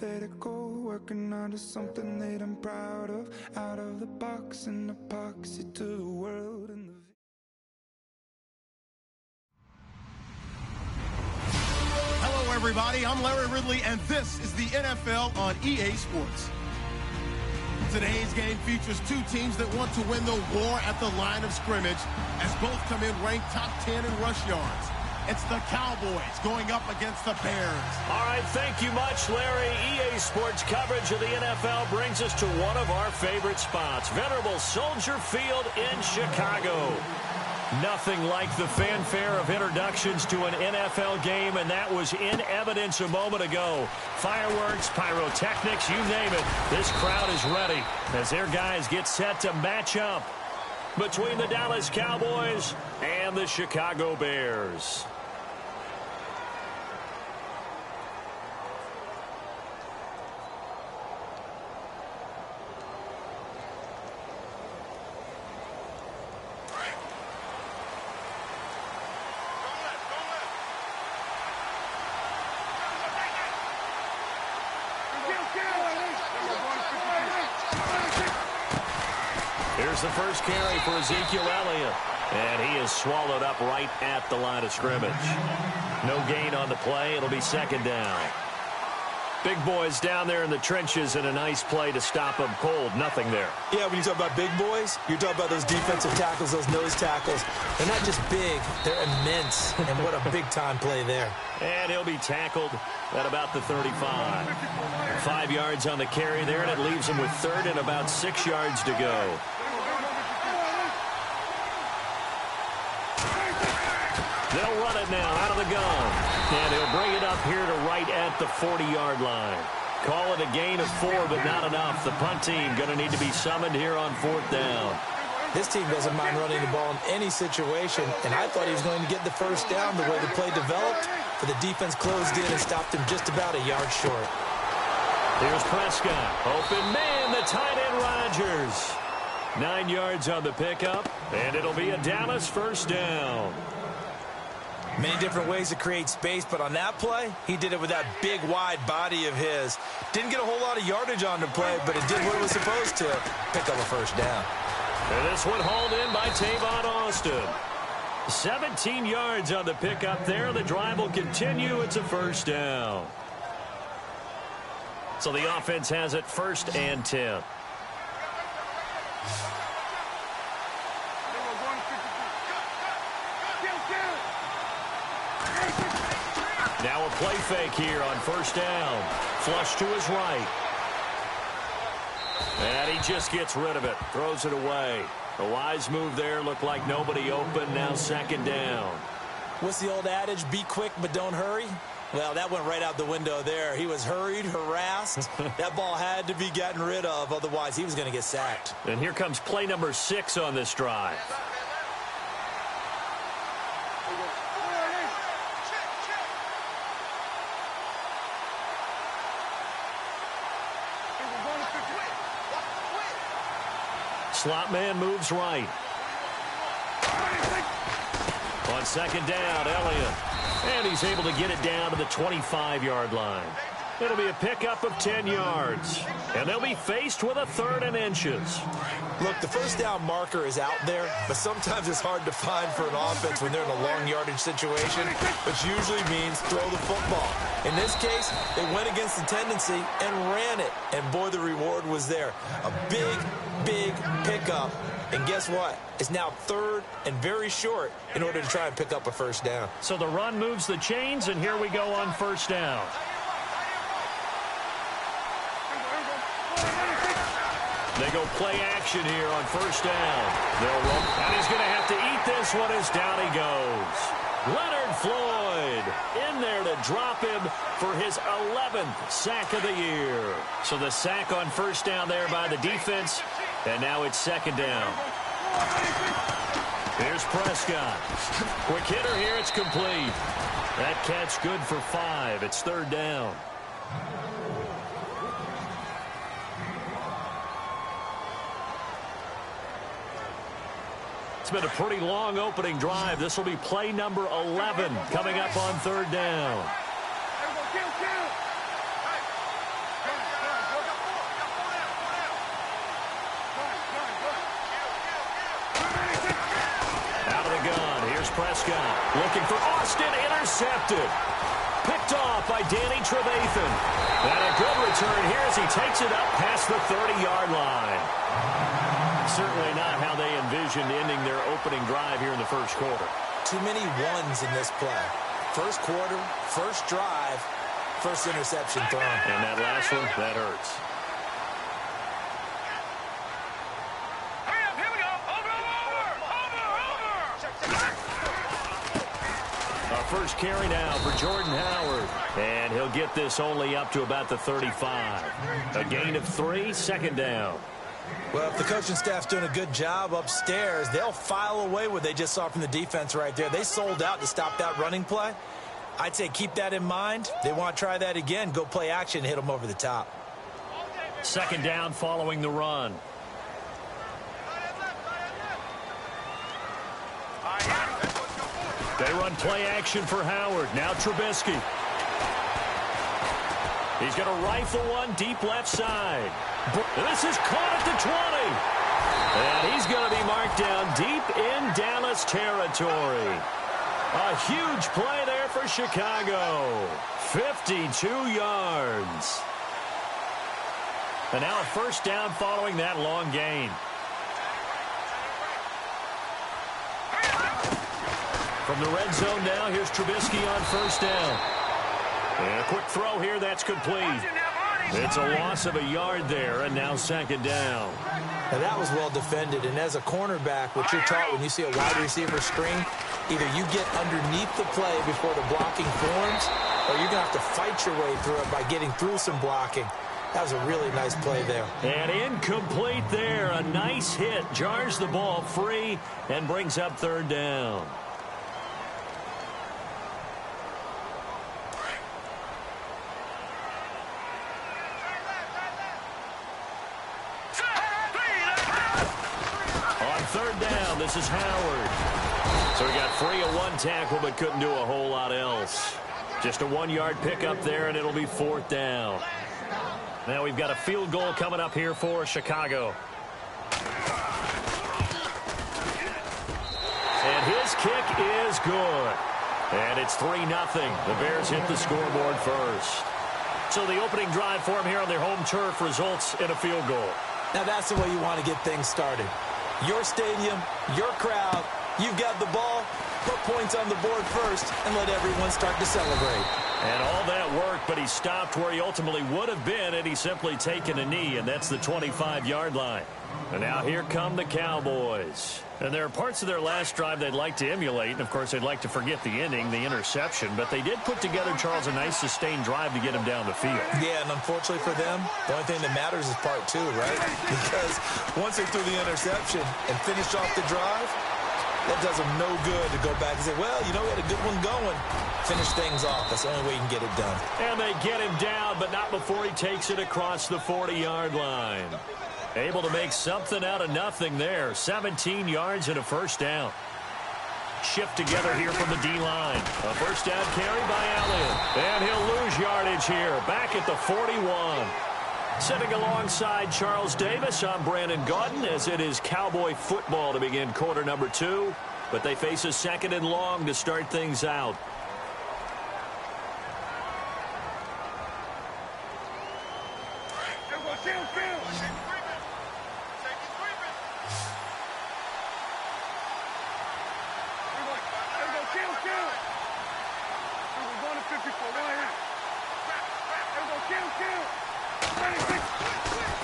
hypothetical, working out of something that I'm proud of. Out of the box and epoxy to the world and the Hello, everybody. I'm Larry Ridley, and this is the NFL on EA Sports. Today's game features two teams that want to win the war at the line of scrimmage, as both come in ranked top 10 in rush yards. It's the Cowboys going up against the Bears. All right, thank you much, Larry. EA Sports coverage of the NFL brings us to one of our favorite spots, venerable Soldier Field in Chicago. Nothing like the fanfare of introductions to an NFL game, and that was in evidence a moment ago. Fireworks, pyrotechnics, you name it. This crowd is ready as their guys get set to match up between the Dallas Cowboys and the Chicago Bears. Here's the first carry for Ezekiel Elliott, and he is swallowed up right at the line of scrimmage. No gain on the play. It'll be second down. Big boys down there in the trenches, and a nice play to stop them cold. Nothing there. Yeah, when you talk about big boys, you're talking about those defensive tackles, those nose tackles. They're not just big, they're immense, and what a big-time play there. And he'll be tackled at about the 35. 5 yards on the carry there, and it leaves him with third and about 6 yards to go. They'll run it now out of the gun. And he'll bring it up here to right at the 40-yard line. Call it a gain of 4, but not enough. The punt team going to need to be summoned here on fourth down. This team doesn't mind running the ball in any situation, and I thought he was going to get the first down the way the play developed, but the defense closed in and stopped him just about a yard short. Here's Prescott. Open man, the tight end Rodgers. 9 yards on the pickup, and it'll be a Dallas first down. Many different ways to create space, but on that play, he did it with that big, wide body of his. Didn't get a whole lot of yardage on the play, but it did what it was supposed to, pick up a first down. And this one hauled in by Tavon Austin. 17 yards on the pickup there. The drive will continue. It's a first down. So the offense has it first and 10. Now a play fake here on first down. Flush to his right. And he just gets rid of it. Throws it away. A wise move there. Looked like nobody open. Now second down. What's the old adage? Be quick, but don't hurry. Well, that went right out the window there. He was hurried, harassed. That ball had to be gotten rid of. Otherwise, he was going to get sacked. And here comes play number 6 on this drive. Slot man moves right. On second down, Elliott. And he's able to get it down to the 25-yard line. It'll be a pickup of 10 yards. And they'll be faced with a third and inches. Look, the first down marker is out there, but sometimes it's hard to find for an offense when they're in a long yardage situation, which usually means throw the football. In this case, they went against the tendency and ran it. And boy, the reward was there. A big, big pickup. And guess what? It's now third and very short in order to try and pick up a first down. So the run moves the chains, and here we go on first down. They go play action here on first down. They'll run, and he's going to have to eat this one as down he goes. Leonard Floyd in there to drop him for his 11th sack of the year. So the sack on first down there by the defense, and now it's second down. Here's Prescott. Quick hitter here, it's complete. That catch good for 5. It's third down. It's been a pretty long opening drive. This will be play number 11 coming up on third down. Here's Prescott looking for Austin, intercepted. Picked off by Danny Trevathan. And a good return here as he takes it up past the 30-yard line. Certainly not how they envisioned ending their opening drive here in the first quarter. Too many ones in this play. First quarter, first drive, first interception thrown. And that last one, that hurts. First carry now for Jordan Howard. And he'll get this only up to about the 35. A gain of 3, second down. Well, if the coaching staff's doing a good job upstairs, they'll file away what they just saw from the defense right there. They sold out to stop that running play. I'd say keep that in mind. They want to try that again. Go play action, hit them over the top. Second down following the run. They run play action for Howard. Now Trubisky. He's going to rifle one deep left side. This is caught at the 20. And he's going to be marked down deep in Dallas territory. A huge play there for Chicago. 52 yards. And now a first down following that long gain. From the red zone now, here's Trubisky on first down. And a quick throw here, that's complete. It's a loss of a yard there, and now second down. Now that was well defended, and as a cornerback, what you're taught when you see a wide receiver screen, either you get underneath the play before the blocking forms, or you're going to have to fight your way through it by getting through some blocking. That was a really nice play there. And incomplete there. A nice hit. Jars the ball free and brings up third down. Third down, this is Howard. So he got free of one tackle but couldn't do a whole lot else. Just a 1-yard pickup there, and it'll be fourth down. Now we've got a field goal coming up here for Chicago. And his kick is good. And it's 3-0. The Bears hit the scoreboard first. So the opening drive for him here on their home turf results in a field goal. Now that's the way you want to get things started. Your stadium, your crowd, you've got the ball, put points on the board first, and let everyone start to celebrate. And all that worked, but he stopped where he ultimately would have been had he simply taken a knee, and that's the 25-yard line. And now here come the Cowboys. And there are parts of their last drive they'd like to emulate, and of course they'd like to forget the ending, the interception, but they did put together, Charles, a nice sustained drive to get him down the field. Yeah, and unfortunately for them, the only thing that matters is part 2, right? Because once they threw the interception and finished off the drive, that does them no good to go back and say, well, you know, we had a good one going. Finish things off. That's the only way you can get it done. And they get him down, but not before he takes it across the 40-yard line. Able to make something out of nothing there. 17 yards and a first down. Shift together here from the D-line. A first down carry by Elliott. And he'll lose yardage here. Back at the 41. Sitting alongside Charles Davis, I'm Brandon Gaudin as it is Cowboy football to begin quarter number 2. But they face a second and long to start things out.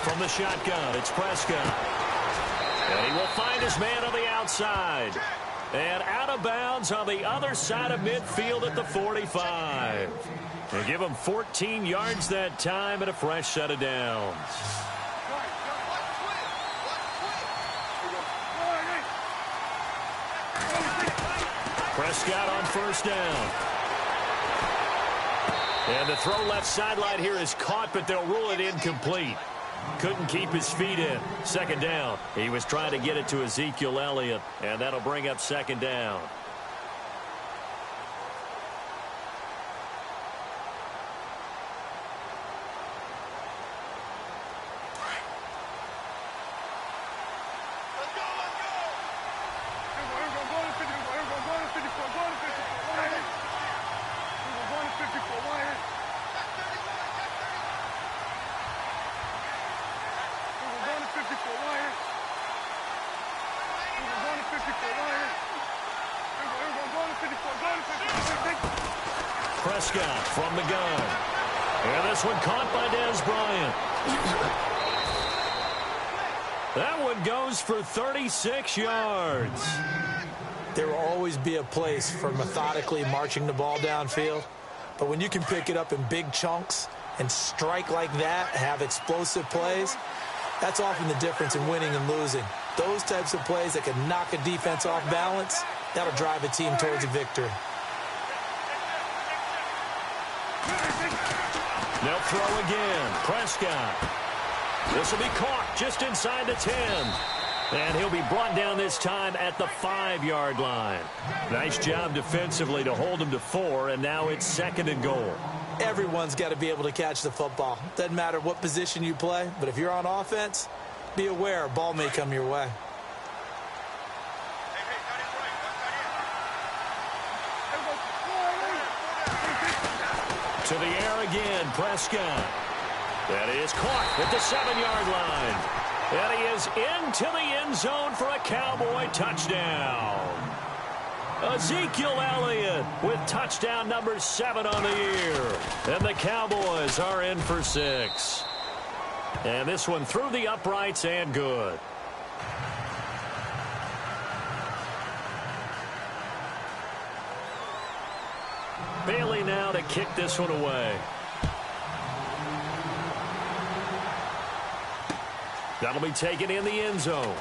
From the shotgun, it's Prescott. And he will find his man on the outside. And out of bounds on the other side of midfield at the 45. And give him 14 yards that time and a fresh set of downs. Prescott on first down. And the throw left sideline here is caught, but they'll rule it incomplete. Couldn't keep his feet in. Second down. He was trying to get it to Ezekiel Elliott, and that'll bring up second down. Prescott from the gun. And this one caught by Dez Bryant. That one goes for 36 yards. There will always be a place for methodically marching the ball downfield. But when you can pick it up in big chunks and strike like that, have explosive plays, that's often the difference in winning and losing. Those types of plays that can knock a defense off balance, that'll drive a team towards a victory. They'll throw again. Prescott. This will be caught just inside the 10. And he'll be brought down this time at the 5-yard line. Nice job defensively to hold him to 4, and now it's 2nd and goal. Everyone's got to be able to catch the football. Doesn't matter what position you play, but if you're on offense, be aware a ball may come your way. To the air again, Prescott. That is caught at the 7-yard line. And he is into the end zone for a Cowboy touchdown. Ezekiel Elliott with touchdown number 7 on the year. And the Cowboys are in for 6. And this one through the uprights and good. Bailey now to kick this one away. That'll be taken in the end zone.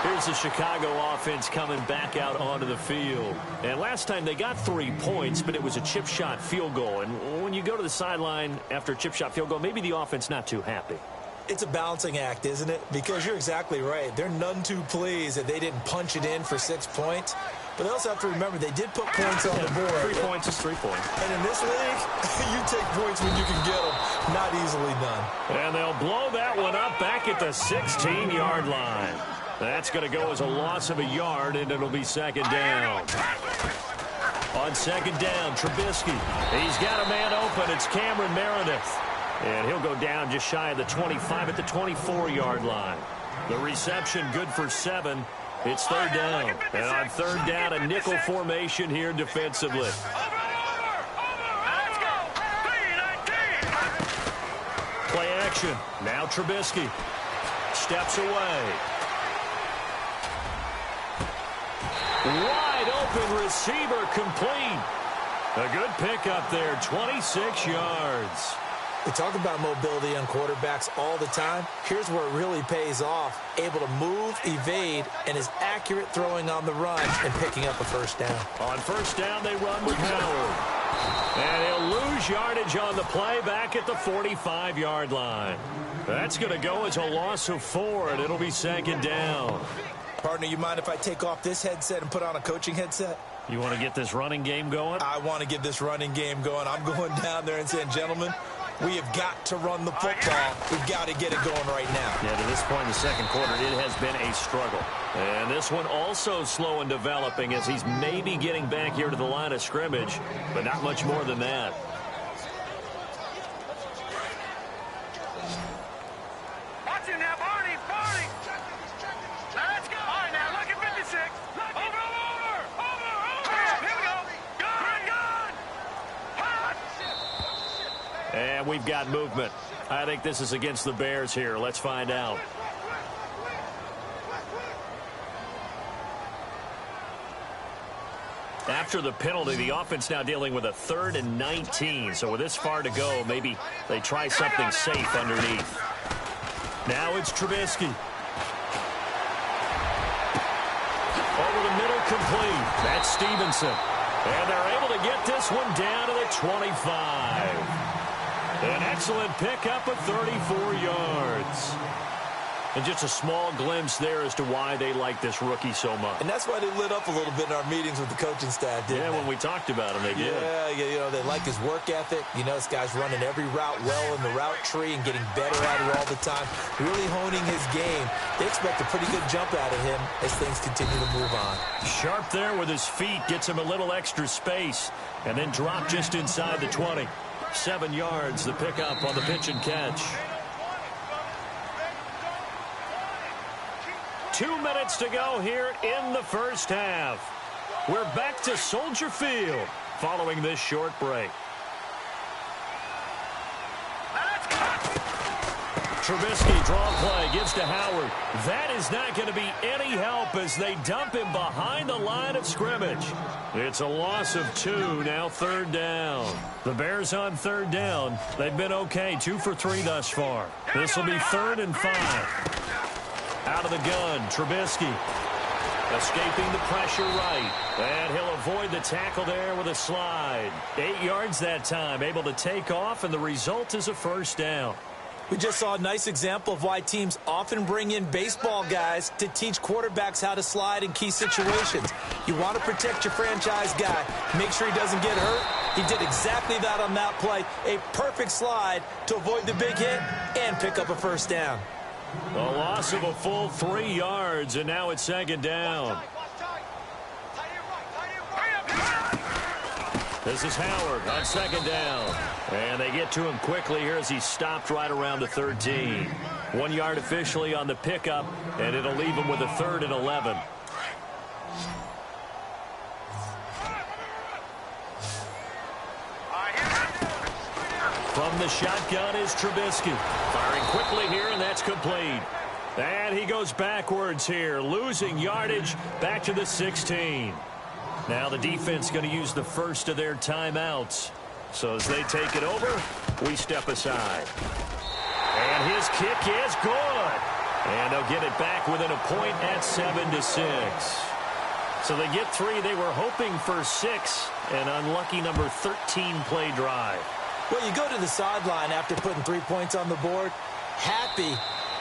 Here's the Chicago offense coming back out onto the field. And last time they got 3 points, but it was a chip shot field goal. And when you go to the sideline after a chip shot field goal, maybe the offense not too happy. It's a balancing act, isn't it? Because you're exactly right. They're none too pleased that they didn't punch it in for 6 points. But they also have to remember they did put points on the board. 3 points is 3 points. And in this league, you take points when you can get them. Not easily done. And they'll blow that one up back at the 16-yard line. That's going to go as a loss of a yard, and it'll be 2nd down. On 2nd down, Trubisky. He's got a man open. It's Cameron Meredith. And he'll go down just shy of the 25 at the 24-yard line. The reception good for 7. It's 3rd down. And on 3rd down, a nickel formation here defensively. Play action. Now Trubisky steps away. Wide open receiver complete. A good pickup there, 26 yards. We talk about mobility on quarterbacks all the time. Here's where it really pays off. Able to move, evade, and is accurate throwing on the run and picking up a 1st down. On 1st down, they run with Howard. And he'll lose yardage on the play back at the 45-yard line. That's going to go as a loss of 4, and it'll be 2nd down. Partner, you mind if I take off this headset and put on a coaching headset? You want to get this running game going? I want to get this running game going. I'm going down there and saying, gentlemen, we have got to run the football. We've got to get it going right now. Yeah, to this point in the 2nd quarter, it has been a struggle. And this one also slow in developing as he's maybe getting back here to the line of scrimmage, but not much more than that. Watch it now, Barney. Let's go. All right, now look at 56. Over. Here we go. Gun. Hot. And we've got movement. I think this is against the Bears here. Let's find out. After the penalty, the offense now dealing with a 3rd and 19. So with this far to go, maybe they try something safe underneath. Now it's Trubisky. Over the middle, complete. That's Stevenson. And they're able to get this one down to the 25. An excellent pickup of 34 yards. And just a small glimpse there as to why they like this rookie so much. And that's why they lit up a little bit in our meetings with the coaching staff, didn't they? Yeah, when we talked about him, they did. Yeah, you know, they like his work ethic. You know, this guy's running every route well in the route tree and getting better at it all the time. Really honing his game. They expect a pretty good jump out of him as things continue to move on. Sharp there with his feet. Gets him a little extra space. And then drop just inside the 20. 7 yards, the pickup on the pitch and catch. 2 minutes to go here in the 1st half. We're back to Soldier Field following this short break. Trubisky, draw play, gives to Howard. That is not going to be any help as they dump him behind the line of scrimmage. It's a loss of 2, now 3rd down. The Bears on 3rd down. They've been okay, 2 for 3 thus far. This will be 3rd and 5. Out of the gun, Trubisky. Escaping the pressure right. And he'll avoid the tackle there with a slide. 8 yards that time, able to take off, and the result is a 1st down. We just saw a nice example of why teams often bring in baseball guys to teach quarterbacks how to slide in key situations. You want to protect your franchise guy. Make sure he doesn't get hurt. He did exactly that on that play. A perfect slide to avoid the big hit and pick up a 1st down. A loss of a full 3 yards, and now it's 2nd down. This is Howard on 2nd down. And they get to him quickly here as he stopped right around the 13. 1 yard officially on the pickup, and it'll leave him with a 3rd and 11. From the shotgun is Trubisky. Firing quickly here, and that's complete. And he goes backwards here, losing yardage back to the 16. Now the defense going to use the first of their timeouts. So as they take it over, we step aside. And his kick is good. And they'll get it back within a point at 7-6. So they get 3. They were hoping for 6. An unlucky number 13 play drive. Well, you go to the sideline after putting 3 points on the board, happy,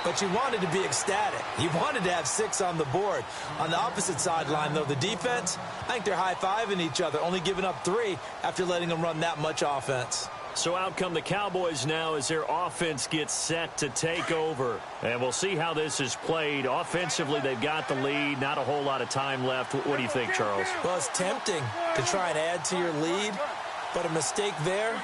but you wanted to be ecstatic. You wanted to have 6 on the board. On the opposite sideline, though, the defense, I think they're high-fiving each other, only giving up 3 after letting them run that much offense. So out come the Cowboys now as their offense gets set to take over. And we'll see how this is played. Offensively, they've got the lead. Not a whole lot of time left. What do you think, Charles? Well, it's tempting to try and add to your lead, but a mistake there,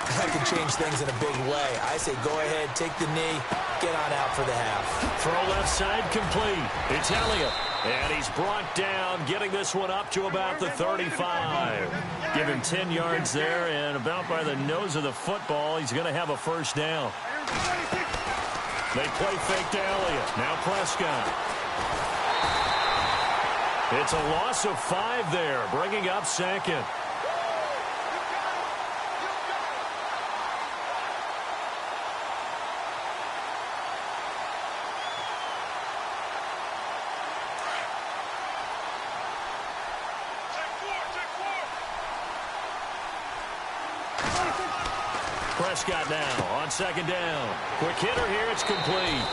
that can change things in a big way. I say go ahead, take the knee, get on out for the half. Throw left side complete. It's Elliott. And he's brought down, getting this one up to about the 35. Give him 10 yards there, and about by the nose of the football, he's going to have a 1st down. They play fake to Elliott. Now Prescott. It's a loss of 5 there, bringing up 2nd. Prescott now on 2nd down. Quick hitter here. It's complete.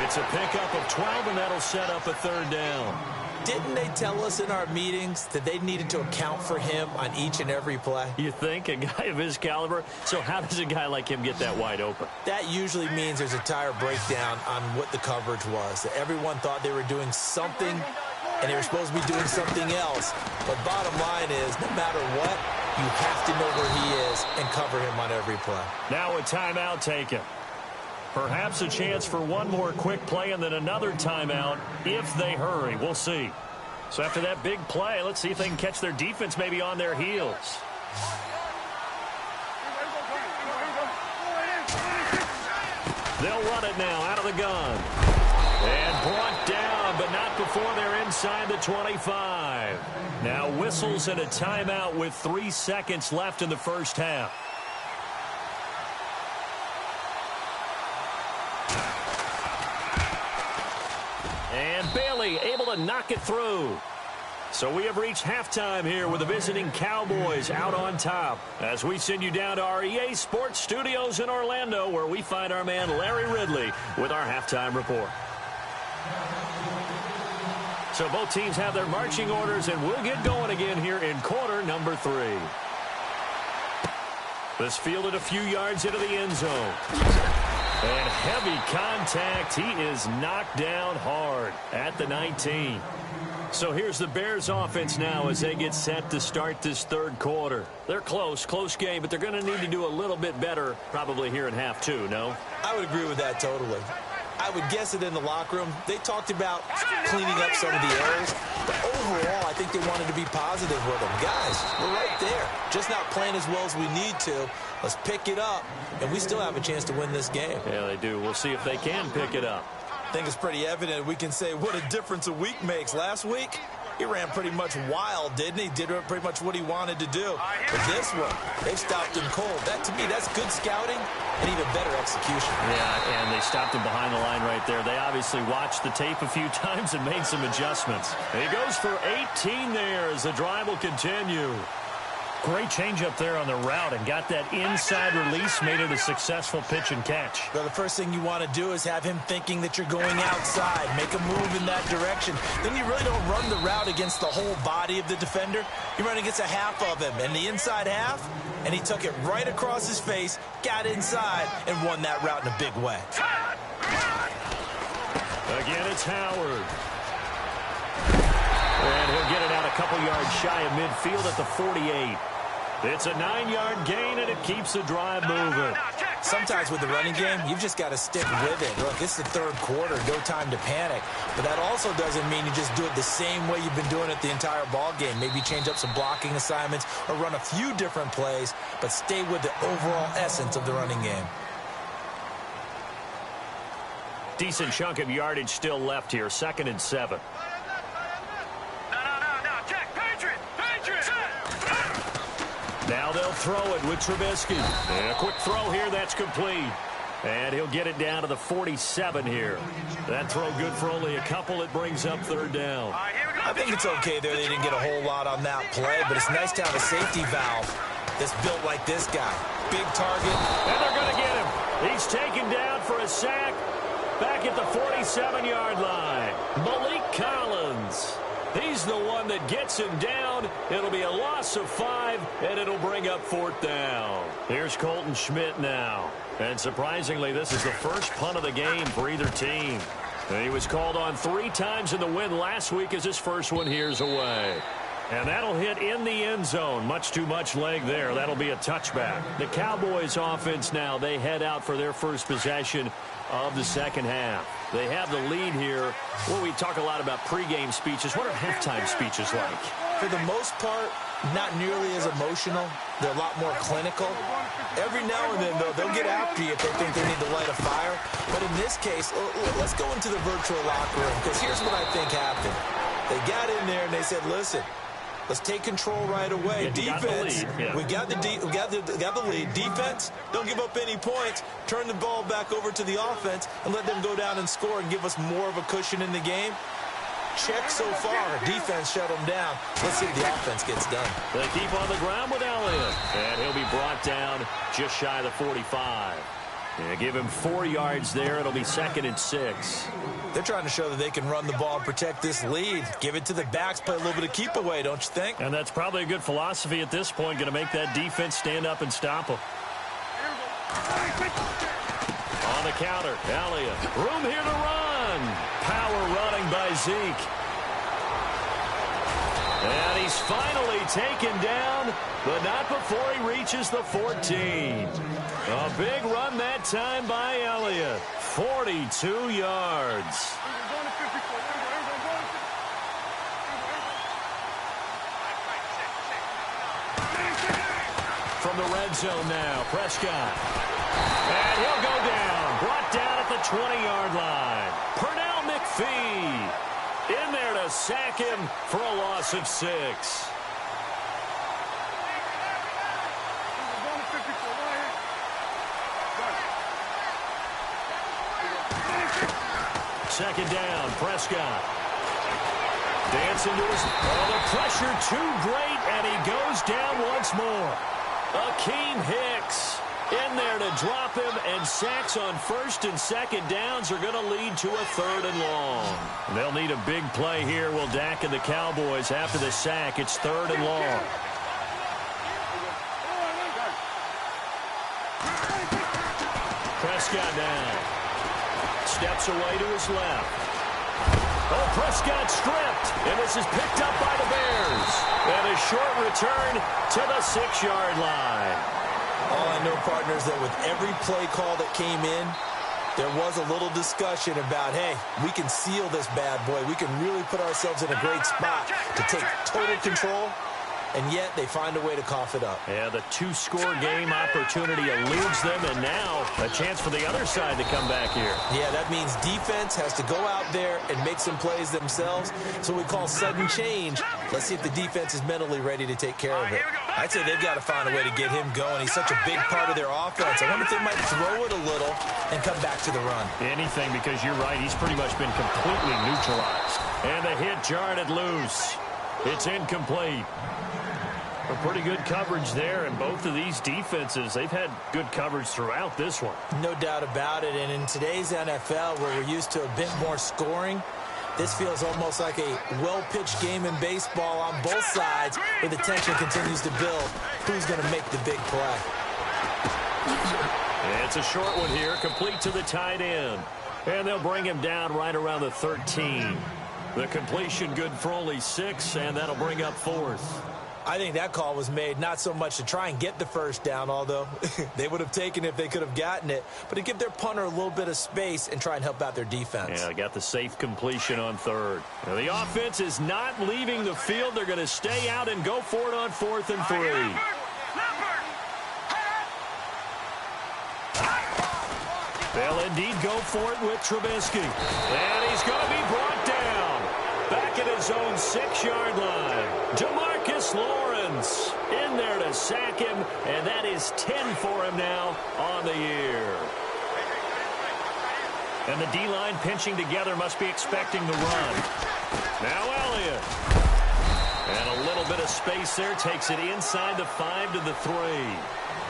It's a pickup of 12, and that'll set up a 3rd down. Didn't they tell us in our meetings that they needed to account for him on each and every play? You think? A guy of his caliber? So how does a guy like him get that wide open? That usually means there's a tire breakdown on what the coverage was. That everyone thought they were doing something, and they were supposed to be doing something else. But bottom line is, no matter what, you have to know where he is and cover him on every play. Now a timeout taken. Perhaps a chance for one more quick play and then another timeout if they hurry. We'll see. So after that big play, let's see if they can catch their defense maybe on their heels. They'll run it now out of the gun. And brought down, but not before they're inside the 25. Now whistles and a timeout with 3 seconds left in the 1st half. And Bailey able to knock it through. So we have reached halftime here with the visiting Cowboys out on top as we send you down to our EA Sports Studios in Orlando, where we find our man Larry Ridley with our halftime report. So both teams have their marching orders, and we'll get going again here in quarter number 3. This fielded a few yards into the end zone. And heavy contact. He is knocked down hard at the 19. So here's the Bears offense now as they get set to start this 3rd quarter. They're close game, but they're going to need to do a little bit better probably here in half 2, no? I would agree with that totally. I would guess it in the locker room. They talked about cleaning up some of the errors, but overall, I think they wanted to be positive with them. Guys, we're right there. Just not playing as well as we need to. Let's pick it up, and we still have a chance to win this game. Yeah, they do. We'll see if they can pick it up. I think it's pretty evident. We can say what a difference a week makes. Last week, he ran pretty much wild, didn't he? Did pretty much what he wanted to do. But this one, they stopped him cold. That, to me, that's good scouting and even better execution. Yeah, and they stopped him behind the line right there. They obviously watched the tape a few times and made some adjustments. He goes for 18 there as the drive will continue. Great change up there on the route and got that inside release, made it a successful pitch and catch. Well, the first thing you want to do is have him thinking that you're going outside, make a move in that direction. Then you really don't run the route against the whole body of the defender. You run against a half of him, and the inside half, and he took it right across his face, got inside, and won that route in a big way. Again, it's Howard. And he'll get it out a couple yards shy of midfield at the 48. It's a 9-yard gain, and it keeps the drive moving. Sometimes with the running game, you've just got to stick with it. Look, it's the third quarter, no time to panic. But that also doesn't mean you just do it the same way you've been doing it the entire ball game. Maybe change up some blocking assignments or run a few different plays, but stay with the overall essence of the running game. Decent chunk of yardage still left here, 2nd and 7. Now they'll throw it with Trubisky. And a quick throw here, that's complete. And he'll get it down to the 47 here. That throw good for only a couple. It brings up 3rd down. I think it's okay there. They didn't get a whole lot on that play, but it's nice to have a safety valve that's built like this guy. Big target. And they're going to get him. He's taken down for a sack back at the 47-yard line. Malik Collins. He's the one that gets him down. It'll be a loss of 5, and it'll bring up 4th down. Here's Colton Schmidt now. And surprisingly, this is the first punt of the game for either team. He was called on 3 times in the win last week as his first one here's away. And that'll hit in the end zone. Much too much leg there. That'll be a touchback. The Cowboys offense now, they head out for their first possession of the second half. They have the lead here. Well, we talk a lot about pregame speeches. What are halftime speeches like? For the most part, not nearly as emotional. They're a lot more clinical. Every now and then, though, they'll get after you if they think they need to light a fire. But in this case, let's go into the virtual locker room, because here's what I think happened. They got in there and they said, listen, let's take control right away. Defense, we got the lead. Defense, don't give up any points. Turn the ball back over to the offense and let them go down and score and give us more of a cushion in the game. Check so far. Defense shut them down. Let's see if the offense gets done. They keep on the ground with Elliott. And he'll be brought down just shy of the 45. Yeah, give him 4 yards there. It'll be 2nd and 6. They're trying to show that they can run the ball and protect this lead. Give it to the backs, play a little bit of keep away, don't you think? And that's probably a good philosophy at this point, going to make that defense stand up and stop them. On the counter, Elliott. Room here to run. Power running by Zeke. And he's finally taken down, but not before he reaches the 14. A big run that time by Elliott. 42 yards. From the red zone now, Prescott. And he'll go down. Brought down at the 20-yard line. Pernell McPhee in there to sack him for a loss of 6. Second down, Prescott. Dancing to his... Oh, the pressure too great, and he goes down once more. Akeem Hicks in there to drop him, and sacks on 1st and 2nd downs are going to lead to a 3rd and long. They'll need a big play here, will Dak and the Cowboys. After the sack, it's 3rd and long. Prescott down. Steps away to his left. Oh, Prescott stripped, and this is picked up by the Bears. And a short return to the 6-yard line. All I know, partners, that with every play call that came in, There was a little discussion about, hey, we can seal this bad boy. We can really put ourselves in a great spot to take total control, and yet they find a way to cough it up. Yeah, the two-score game opportunity eludes them, and now a chance for the other side to come back here. Yeah, that means defense has to go out there and make some plays themselves. So we call sudden change. Let's see if the defense is mentally ready to take care of it. I'd say they've got to find a way to get him going. He's such a big part of their offense. I wonder if they might throw it a little and come back to the run. Anything, because you're right. He's pretty much been completely neutralized. And the hit jarred it loose. It's incomplete. A pretty good coverage there, and both of these defenses, they've had good coverage throughout this one. No doubt about it, and in today's NFL, where we're used to a bit more scoring, this feels almost like a well-pitched game in baseball on both sides, where the tension continues to build. Who's going to make the big play? It's a short one here, complete to the tight end. And they'll bring him down right around the 13. The completion good for only 6, and that'll bring up 4th. I think that call was made not so much to try and get the first down, although they would have taken it if they could have gotten it, but to give their punter a little bit of space and try and help out their defense. Yeah, got the safe completion on 3rd. Now, the offense is not leaving the field. They're going to stay out and go for it on 4th and 3. They'll indeed go for it with Trubisky. And he's going to be brought down. Back at his own 6-yard line. Demarcus Lawrence in there to sack him, and that is 10 for him now on the year. And the D-line pinching together, must be expecting the run. Now Elliott. And a little bit of space there, takes it inside the 5 to the 3.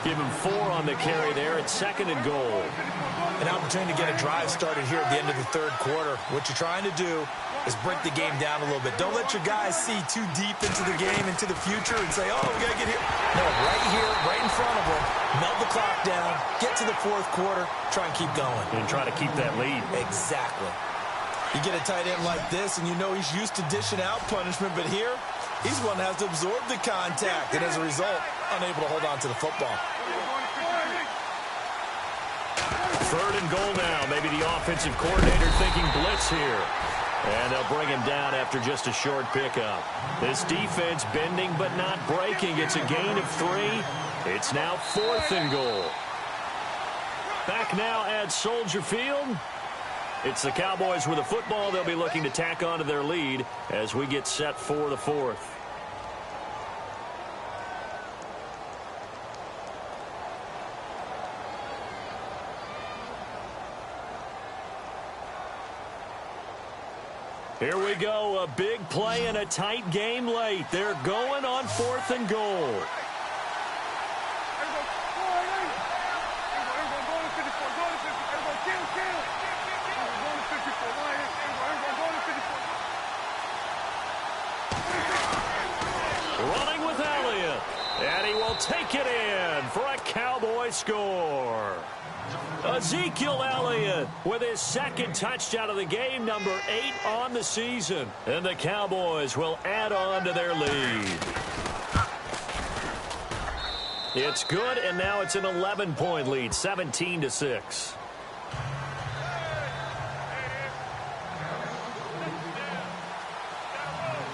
Give him 4 on the carry there. It's 2nd and goal. An opportunity to get a drive started here at the end of the 3rd quarter. What you're trying to do is break the game down a little bit. Don't let your guys see too deep into the game, into the future, and say, oh, we got to get here. No, right here, right in front of them, melt the clock down, get to the 4th quarter, try and keep going. And try to keep that lead. Exactly. You get a tight end like this, and you know he's used to dishing out punishment, but here, he's one that has to absorb the contact, and as a result, unable to hold on to the football. 3rd and goal now. Maybe the offensive coordinator thinking blitz here. And they'll bring him down after just a short pickup. This defense bending but not breaking. It's a gain of 3. It's now 4th and goal. Back now at Soldier Field. It's the Cowboys with the football. They'll be looking to tack on to their lead as we get set for the 4th. Here we go, a big play and a tight game late. They're going on 4th and goal. Running with Elliott, and he will take it in for a Cowboy score. Ezekiel Elliott with his 2nd touchdown of the game, number 8 on the season. And the Cowboys will add on to their lead. It's good, and now it's an 11-point lead, 17-6.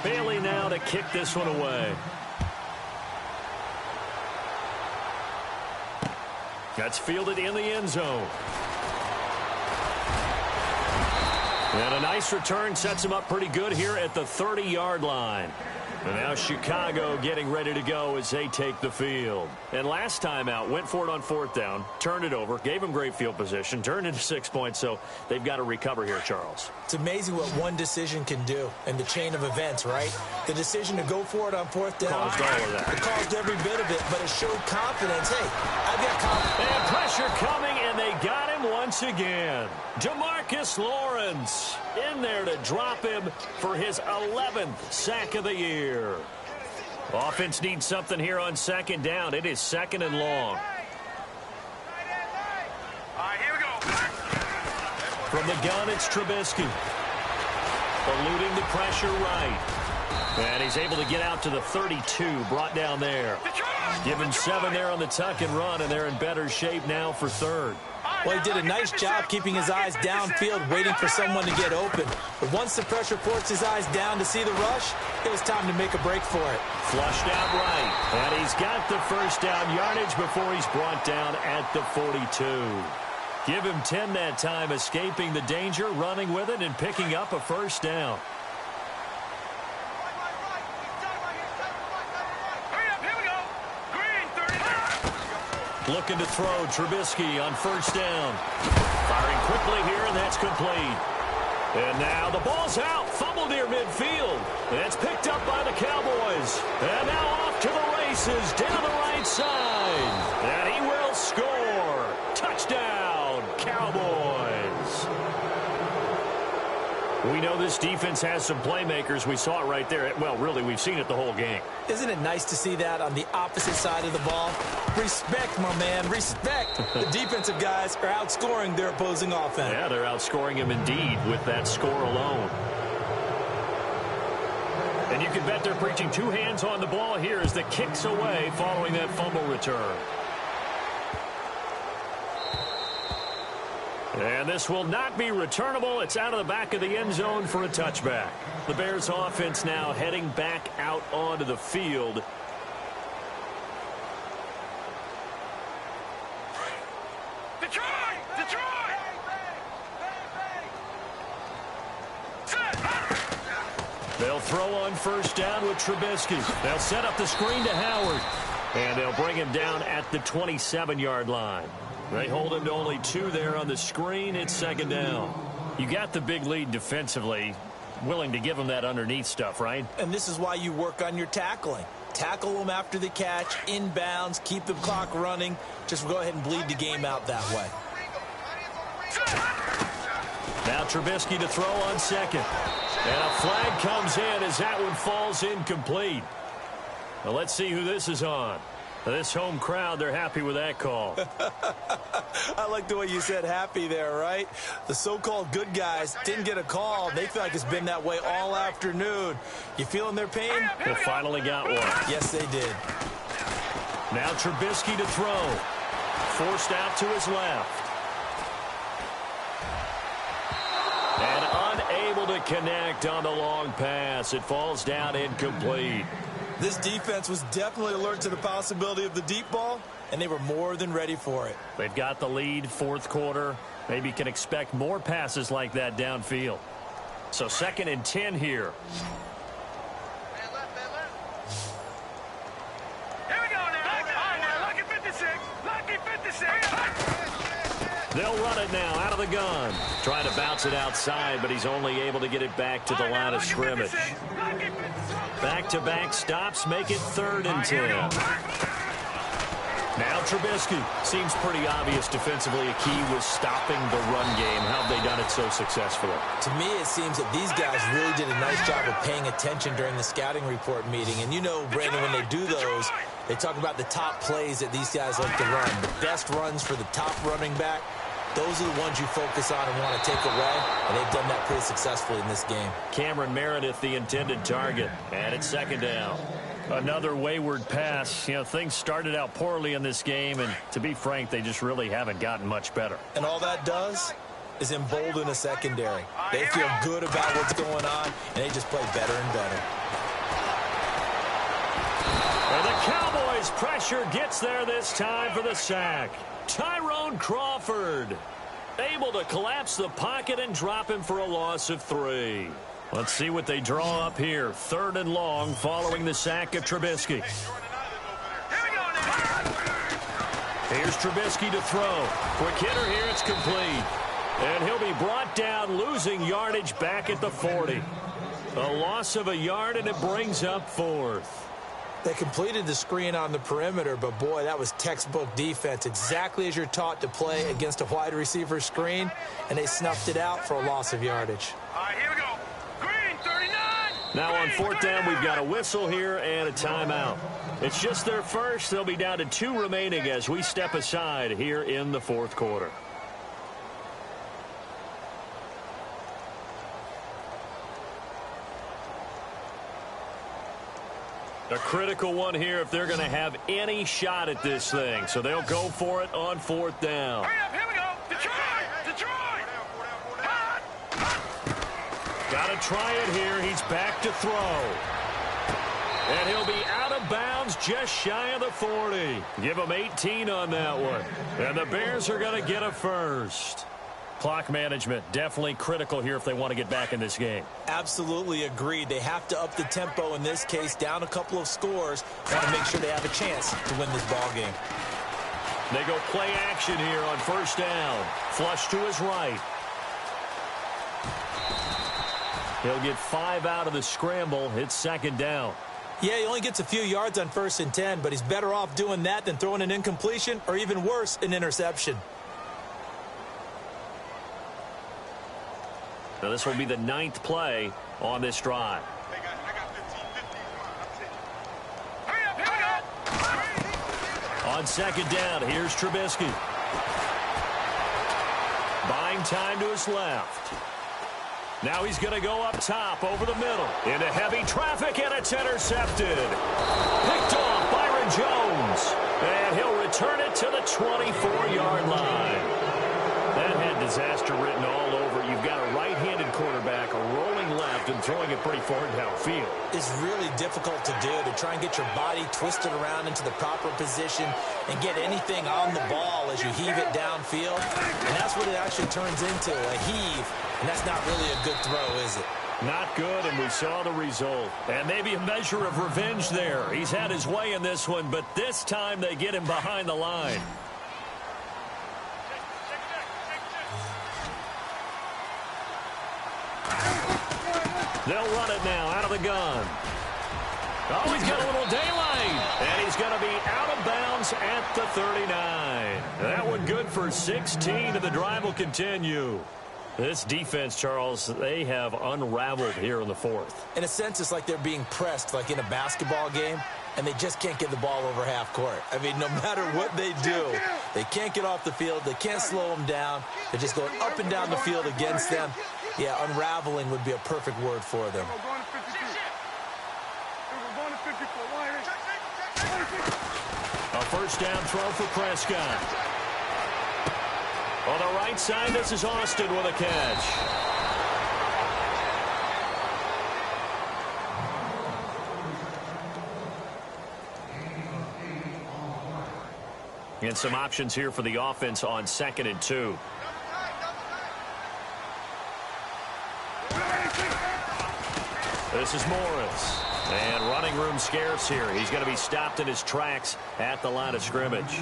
Bailey now to kick this one away. That's fielded in the end zone. And a nice return sets him up pretty good here at the 30-yard line. And now Chicago getting ready to go as they take the field. And last time out, went for it on 4th down, turned it over, gave him great field position, turned into 6 points, so they've got to recover here, Charles. It's amazing what one decision can do in the chain of events, right? The decision to go for it on 4th down. Caused all of that. It caused every bit of it, but it showed confidence. Hey, I've got confidence. And pressure coming, and they got him once again. Demarcus Lawrence in there to drop him for his 11th sack of the year. Offense needs something here on 2nd down. It is 2nd and long. Here we go. From the gun, it's Trubisky. Eluding the pressure right. And he's able to get out to the 32, brought down there. Give him 7 there on the tuck and run, and they're in better shape now for 3rd. Well, he did a nice job keeping his eyes downfield, waiting for someone to get open. But once the pressure forced his eyes down to see the rush, it was time to make a break for it. Flushed out right, and he's got the first down yardage before he's brought down at the 42. Give him 10 that time, escaping the danger, running with it, and picking up a first down. Looking to throw, Trubisky on first down. Firing quickly here, and that's complete. And now the ball's out, fumbled near midfield. And it's picked up by the Cowboys. And now off to the races, down the right side. And he will score. Touchdown, Cowboys. We know this defense has some playmakers. We saw it right there. Well, really, we've seen it the whole game. Isn't it nice to see that on the opposite side of the ball? Respect, my man, respect. The defensive guys are outscoring their opposing offense. Yeah, they're outscoring him indeed with that score alone. And you can bet they're preaching two hands on the ball here as the kick's away following that fumble return. And this will not be returnable. It's out of the back of the end zone for a touchback. The Bears offense now heading back out onto the field. They'll throw on first down with Trubisky. They'll set up the screen to Howard. And they'll bring him down at the 27-yard line. They hold him to only 2 there on the screen. It's second down. You got the big lead defensively. Willing to give him that underneath stuff, right? And this is why you work on your tackling. Tackle them after the catch, inbounds, keep the clock running. Just go ahead and bleed the game out that way. Now Trubisky to throw on second. And a flag comes in as that one falls incomplete. Well, let's see who this is on. This home crowd, they're happy with that call. I like the way you said happy there, right? The so-called good guys didn't get a call. They feel like it's been that way all afternoon. You feeling their pain? They finally got one. Yes, they did. Now Trubisky to throw. Forced out to his left. And unable to connect on the long pass. It falls down incomplete. This defense was definitely alert to the possibility of the deep ball, and they were more than ready for it. They've got the lead, fourth quarter. Maybe can expect more passes like that downfield. So 2nd and 10 here. Here we go now. Lucky 56. Lucky 56. They'll run it now out of the gun. Trying to bounce it outside, but he's only able to get it back to the line of scrimmage. Back-to-back stops make it 3rd and 10. Now Trubisky. Seems pretty obvious defensively a key was stopping the run game. How have they done it so successfully? To me, it seems that these guys really did a nice job of paying attention during the scouting report meeting. And you know, Brandon, when they do those, they talk about the top plays that these guys like to run. The best runs for the top running back. Those are the ones you focus on and want to take away, and they've done that pretty successfully in this game. Cameron Meredith, the intended target, and it's second down. Another wayward pass. You know, things started out poorly in this game, and to be frank, they just really haven't gotten much better. And all that does is embolden a secondary. They feel good about what's going on, and they just play better and better. And the Cowboys' pressure gets there this time for the sack. Tyrone Crawford able to collapse the pocket and drop him for a loss of 3. Let's see what they draw up here. 3rd and long following the sack of Trubisky. Here's Trubisky to throw. Quick hitter here, it's complete. And he'll be brought down, losing yardage back at the 40. A loss of a yard, and it brings up 4th. They completed the screen on the perimeter, but boy, that was textbook defense. Exactly as you're taught to play against a wide receiver screen, and they snuffed it out for a loss of yardage. All right, here we go. Green 39. Now on 4th down, we've got a whistle here and a timeout. It's just their first. They'll be down to 2 remaining as we step aside here in the 4th quarter. A critical one here if they're going to have any shot at this thing. So they'll go for it on 4th down. Hurry up, here we go. Detroit! Got to try it here. He's back to throw. And he'll be out of bounds just shy of the 40. Give him 18 on that one. And the Bears are going to get a first. Clock management, definitely critical here if they want to get back in this game. Absolutely agreed. They have to up the tempo in this case, down a couple of scores. Want to make sure they have a chance to win this ball game. They go play action here on first down. Flush to his right. He'll get 5 out of the scramble. It's second down. Yeah, he only gets a few yards on 1st and 10, but he's better off doing that than throwing an incompletion or even worse, an interception. Now this will be the 9th play on this drive. On second down, here's Trubisky. Buying time to his left. Now he's going to go up top over the middle. Into heavy traffic, and it's intercepted. Picked off Byron Jones. And he'll return it to the 24-yard line. That had disaster written all over. You've got a right-handed quarterback, a rolling left, and throwing it pretty far downfield. It's really difficult to do, to try and get your body twisted around into the proper position and get anything on the ball as you heave it downfield. And that's what it actually turns into, a heave. And that's not really a good throw, is it? Not good, and we saw the result. And maybe a measure of revenge there. He's had his way in this one, but this time they get him behind the line. They'll run it now out of the gun. Oh, he's got a little daylight. And he's going to be out of bounds at the 39. That one good for 16, and the drive will continue. This defense, Charles, they have unraveled here in the 4th. In a sense, it's like they're being pressed, like in a basketball game, and they just can't get the ball over half court. I mean, no matter what they do, they can't get off the field. They can't slow them down. They're just going up and down the field against them. Yeah, unraveling would be a perfect word for them. A first down throw for Prescott. On the right side, this is Austin with a catch. And some options here for the offense on 2nd and 2. This is Morris. And running room scarce here. He's going to be stopped in his tracks at the line of scrimmage.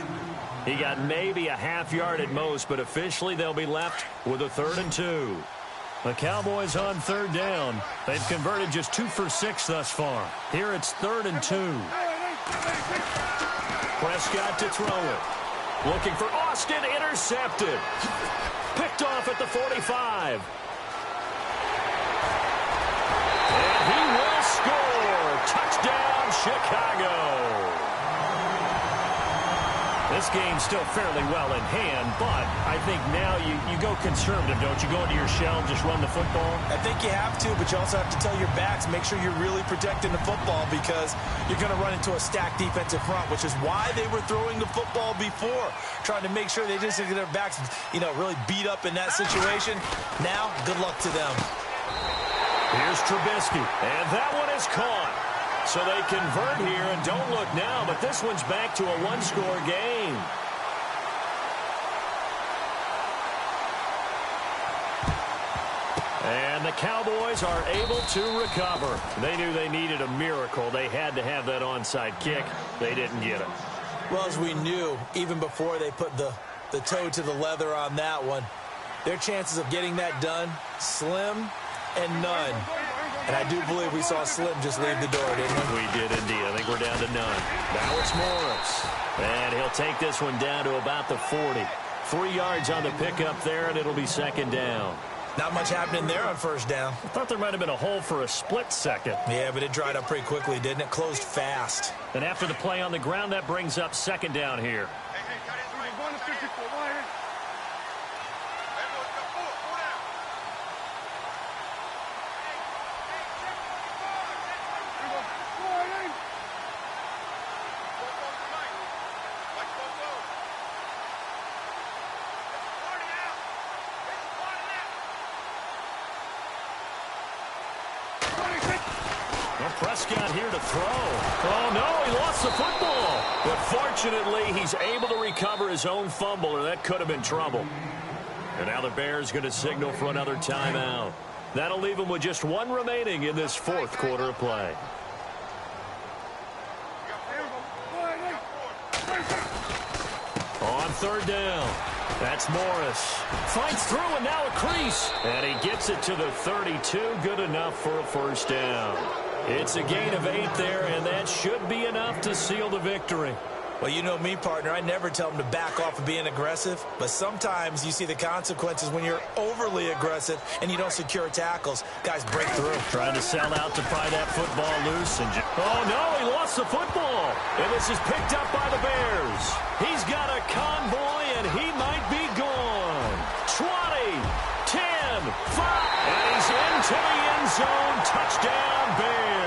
He got maybe a half yard at most, but officially they'll be left with a 3rd and 2. The Cowboys on 3rd down. They've converted just 2 for 6 thus far. Here it's 3rd and 2. Prescott to throw it. Looking for Austin, intercepted. Picked off at the 45. And he will score. Touchdown, Chicago. This game's still fairly well in hand, but I think now you go conservative, don't you? Go into your shell, just run the football? I think you have to, but you also have to tell your backs, make sure you're really protecting the football because you're going to run into a stacked defensive front, which is why they were throwing the football before, trying to make sure they just get their backs, really beat up in that situation. Now, good luck to them. Here's Trubisky, and that one is caught. So they convert here, and don't look now, but this one's back to a one-score game. And the Cowboys are able to recover. They knew they needed a miracle. They had to have that onside kick. They didn't get it. Well, as we knew, even before they put the toe to the leather on that one, their chances of getting that done, slim and none. And I do believe we saw Slim just leave the door, didn't we? We did indeed. I think we're down to none. Now it's Morris. And he'll take this one down to about the 40. 3 yards on the pickup there, and it'll be second down. Not much happening there on first down. I thought there might have been a hole for a split second. Yeah, but it dried up pretty quickly, didn't it? Closed fast. And after the play on the ground, that brings up second down here. Prescott here to throw. Oh, no, he lost the football. But fortunately, he's able to recover his own fumble, or that could have been trouble. And now the Bears going to signal for another timeout. That'll leave them with just one remaining in this fourth quarter of play. On third down, that's Morris. Fights through and now a crease. And he gets it to the 32. Good enough for a first down. It's a gain of 8 there, and that should be enough to seal the victory. Well, you know me, partner. I never tell them to back off of being aggressive, but sometimes you see the consequences when you're overly aggressive and you don't secure tackles. Guys break through. Trying to sell out to pry that football loose. And oh, no, he lost the football. And this is picked up by the Bears. He's got a convoy, and he might be gone. 20, 10, 5, and he's into the end zone. Touchdown, Bears.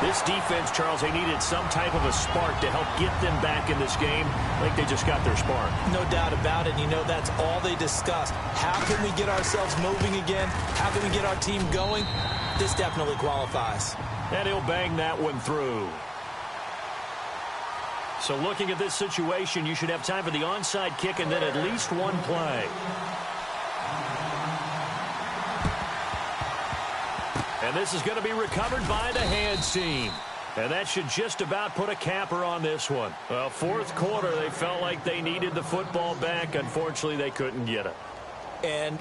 This defense, Charles, they needed some type of a spark to help get them back in this game. I think they just got their spark. No doubt about it. You know, that's all they discussed. How can we get ourselves moving again? How can we get our team going? This definitely qualifies. And he'll bang that one through. So looking at this situation, you should have time for the onside kick and then at least one play. And this is going to be recovered by the hands team. And that should just about put a capper on this one. Well, fourth quarter, they felt like they needed the football back. Unfortunately, they couldn't get it. And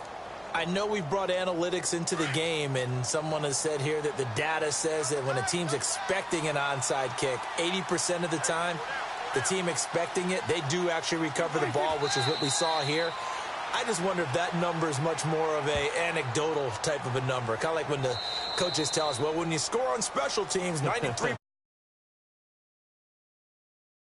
I know we've brought analytics into the game, and someone has said here that the data says that when a team's expecting an onside kick, 80% of the time, the team expecting it, they do actually recover the ball, which is what we saw here. I just wonder if that number is much more of a anecdotal type of a number. Kind of like when the coaches tell us, well, when you score on special teams, 93%